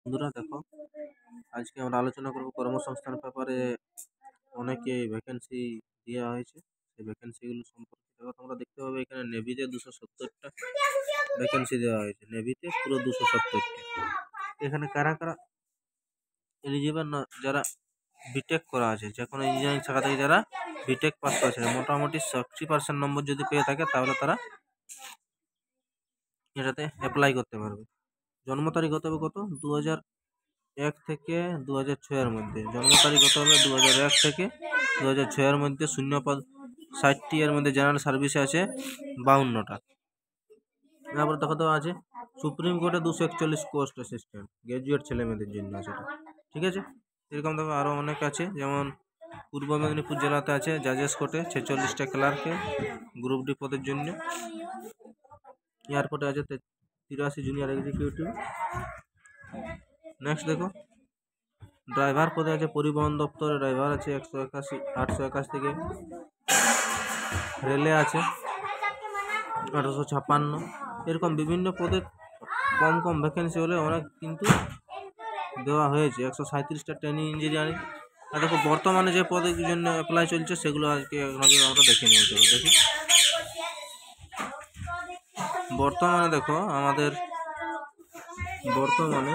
বন্ধুরা দেখো, আজকে আমরা আলোচনা করব কর্মসংস্থান ব্যাপারে। অনেকে ভ্যাকেন্সি দেওয়া হয়েছে, সেই ভ্যাকেন্সিগুলো সম্পর্কে দেখো। তোমরা দেখতে পাবে এখানে নেভিতে 270টা ভ্যাকেন্সি দেওয়া হয়েছে, নেভিতে পুরো 270টা। এখানে কারা কারা এলিজিবল না? যারা বিটেক করা আছে, যে কোনো ইঞ্জিনিয়ারিং শাখা থেকে যারা বিটেক পাস করেছে, মোটামুটি 60% নম্বর যদি পেয়ে থাকে তাহলে তারা এটাতে অ্যাপ্লাই করতে পারবে। জন্ম তারিখ হতে হবে কত? 2001 থেকে 2006 মধ্যে জন্ম তারিখ হতে হবে। 2001 থেকে 2006 মধ্যে। শূন্যপদ 60টি, এর মধ্যে জেনারেল সার্ভিসে আছে 52টা। তারপর দেখা দেওয়া আছে সুপ্রিম কোর্টে 241 পোস্ট অ্যাসিস্ট্যান্ট, গ্র্যাজুয়েট ছেলে মেয়েদের জন্য আছে এটা, ঠিক আছে। এরকম দেখো আরও অনেক আছে, যেমন পূর্ব মেদিনীপুর জেলাতে আছে জাজেস কোর্টে 46টা ক্লার্কে গ্রুপ ডি পদের জন্য। এয়ারপোর্টে আছে 83 জুনিয়র এক্সিকিউটিভ। নেক্সট দেখো ড্রাইভার পদে আছে পরিবহন দপ্তরে ড্রাইভার আছে 881 থেকে। রেলে আছে 856। এরকম বিভিন্ন পদে কম কম ভ্যাকেন্সি হলে অনেক কিন্তু দেওয়া হয়েছে। 137টা ট্রেনিং ইঞ্জিনিয়ারিং। আর দেখো বর্তমানে যে পদের জন্য অ্যাপ্লাই চলছে সেগুলো আজকে আমরা দেখে নিয়ে চলো দেখি। বর্তমানে দেখো আমাদের বর্তমানে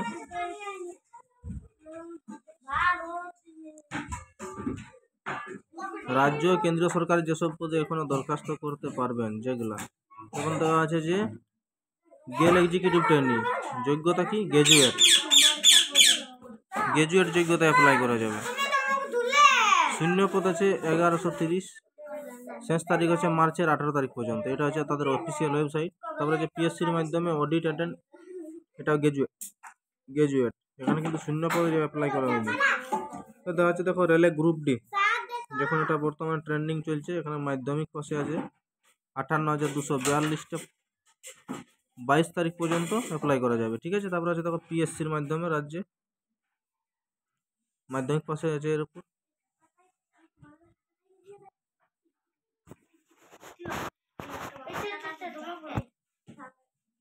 রাজ্য ও কেন্দ্রীয় সরকারের যেসব পদে এখনো দরখাস্ত করতে পারবেন, যেগুলা এখন দেওয়া আছে যে গেল এক্সিকিউটিভ ট্রেনিং, যোগ্যতা কি? গ্র্যাজুয়েট যোগ্যতা অ্যাপ্লাই করা যাবে। শূন্য পদ আছে 1130, শেষ তারিখ হচ্ছে মার্চের 18 তারিখ পর্যন্ত। এটা হচ্ছে তাদের অফিসিয়াল ওয়েবসাইট। তারপরে যে পিএসসির মাধ্যমে অডিট অ্যাটেন্ড, এটাও গ্র্যাজুয়েট। এখানে কিন্তু শূন্য পদে অ্যাপ্লাই করা হয়নি। তো দেওয়া হচ্ছে দেখো রেলে গ্রুপ ডি, যখন এটা বর্তমানে ট্রেন্ডিং চলছে। এখানে মাধ্যমিক পাশে আছে 58,242টা, 22 তারিখ পর্যন্ত অ্যাপ্লাই করা যাবে, ঠিক আছে। তারপরে আছে দেখো পিএসসির মাধ্যমে রাজ্যে মাধ্যমিক পাশে আছে এর উপর।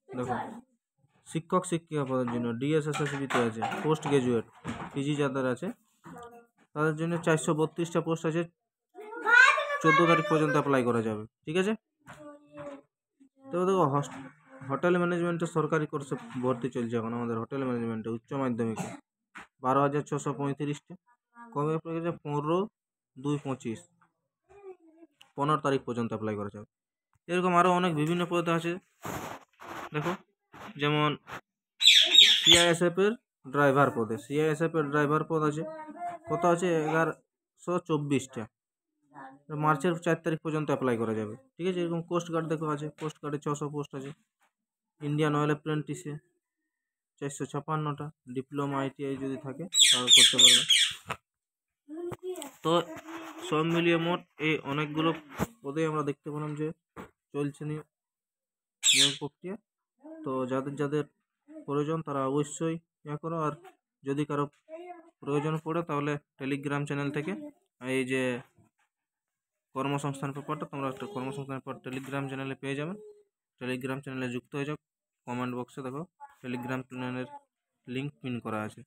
দেখো শিক্ষক শিক্ষিকা পদের জন্য ডিএসএসএসবিতে আছে পোস্ট গ্রাজুয়েট পিজি যাদের আছে তাদের জন্য 432টা পোস্ট আছে, 14 তারিখ পর্যন্ত অ্যাপ্লাই করা যাবে, ঠিক আছে। তো দেখো হোটেল ম্যানেজমেন্টে সরকারি কোর্সে ভর্তি চলছে এখন আমাদের হোটেল ম্যানেজমেন্টে উচ্চ মাধ্যমিকে 12,635টা। কবে অ্যাপ্লাই করা যাবে? 15/2/25, 15 তারিখ পর্যন্ত অ্যাপ্লাই করা যাবে। এরকম আরও অনেক বিভিন্ন পদ আছে দেখো, যেমন সিআইএসএফ এর ড্রাইভার পদে ড্রাইভার পদ আছে কত? আছে 1124টা, মার্চের 4 তারিখ পর্যন্ত অ্যাপ্লাই করা যাবে, ঠিক আছে। এরকম কোস্ট গার্ড দেখো আছে, কোস্ট গার্ডে 600 পোস্ট আছে। ইন্ডিয়ান অয়েল অ্যাপ্রেন্টিসে 456টা, ডিপ্লোমা আইটিআই যদি থাকে তাহলে করতে পারবে। তো সব মিলিয়ে মোট এই অনেকগুলো পদে আমরা দেখতে পেলাম যে চলছে নিয়োগ প্রক্রিয়া। তো যাদের যাদের প্রয়োজন তারা অবশ্যই করো। আর যদি কারো প্রয়োজন পড়ে তাহলে টেলিগ্রাম চ্যানেল থেকে এই যে কর্মসংস্থান পেপারটা, তোমরা একটা কর্মসংস্থান পেপার টেলিগ্রাম চ্যানেলে পেয়ে যাবেন। টেলিগ্রাম চ্যানেলে যুক্ত হয়ে যাও। কমেন্ট বক্সে দেখো টেলিগ্রাম চ্যানেলের লিঙ্ক পিন করা আছে।